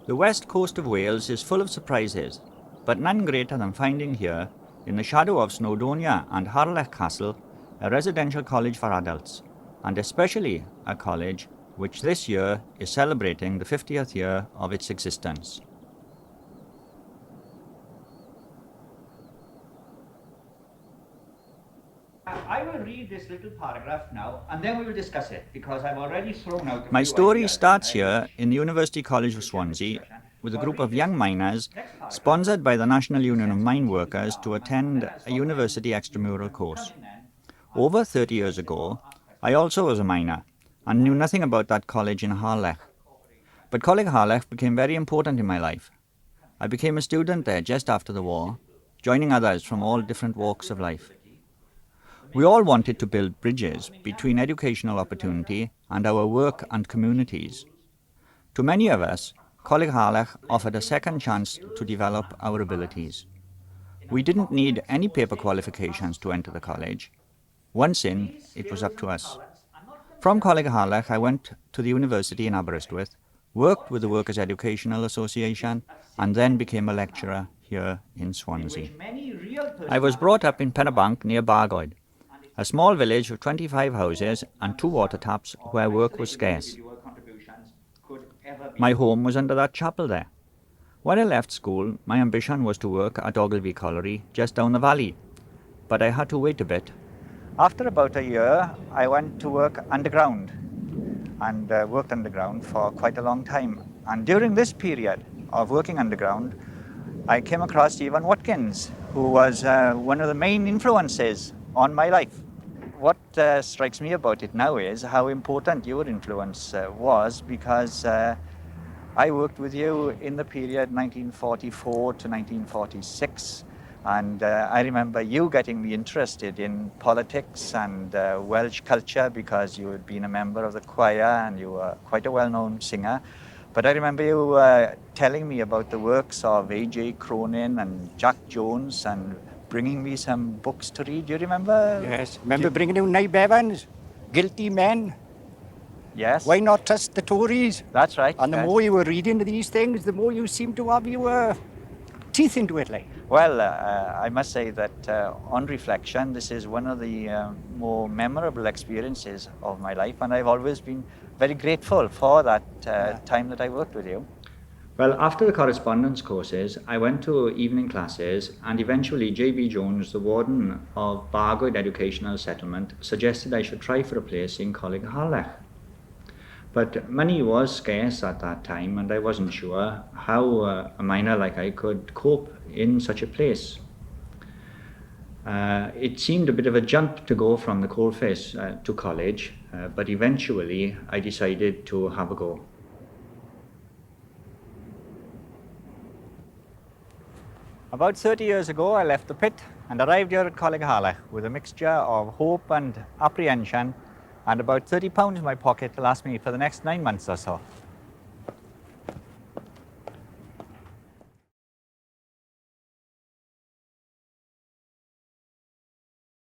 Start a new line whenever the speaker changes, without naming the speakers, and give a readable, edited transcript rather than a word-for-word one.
The west coast of Wales is full of surprises, but none greater than finding here, in the shadow of Snowdonia and Harlech Castle, a residential college for adults, and especially a college which this year is celebrating the 50th year of its existence. I will read this little paragraph now, and then we will discuss it, because I've already thrown out. My story starts here in the University College of Swansea, with a group of young miners, sponsored by the National Union of Mine Workers, to attend a university extramural course. Over 30 years ago, I also was a miner, and knew nothing about that college in Harlech. But Coleg Harlech became very important in my life. I became a student there just after the war, joining others from all different walks of life. We all wanted to build bridges between educational opportunity and our work and communities. To many of us, Coleg Harlech offered a second chance to develop our abilities. We didn't need any paper qualifications to enter the college. Once in, it was up to us. From Coleg Harlech, I went to the university in Aberystwyth, worked with the Workers' Educational Association, and then became a lecturer here in Swansea. I was brought up in Pennabank near Bargoed, a small village of 25 houses and 2 water taps where work was scarce. My home was under that chapel there. When I left school, my ambition was to work at Ogilvy Colliery, just down the valley, but I had to wait a bit. After about a year, I went to work underground, and worked underground for quite a long time. And during this period of working underground, I came across Stephen Watkins, who was one of the main influences on my life. What strikes me about it now is how important your influence was, because I worked with you in the period 1944 to 1946, and I remember you getting me interested in politics and Welsh culture, because you had been a member of the choir and you were quite a well-known singer. But I remember you telling me about the works of A.J. Cronin and Jack Jones, and bringing me some books to read. Do you remember?
Yes, remember bringing you Knight Evans, Guilty Men.
Yes.
Why Not Trust the Tories?
That's right.
And the more you were reading these things, the more you seemed to have your teeth into it, like.
Well, I must say that on reflection, this is one of the more memorable experiences of my life, and I've always been very grateful for that time that I worked with you. Well, after the correspondence courses, I went to evening classes, and eventually J.B. Jones, the warden of Bargoed Educational Settlement, suggested I should try for a place in Coleg Harlech. But money was scarce at that time, and I wasn't sure how a miner like I could cope in such a place. It seemed a bit of a jump to go from the coalface to college, but eventually I decided to have a go. About 30 years ago, I left the pit and arrived here at Coleg Harlech with a mixture of hope and apprehension, and about £30 in my pocket to last me for the next 9 months or so.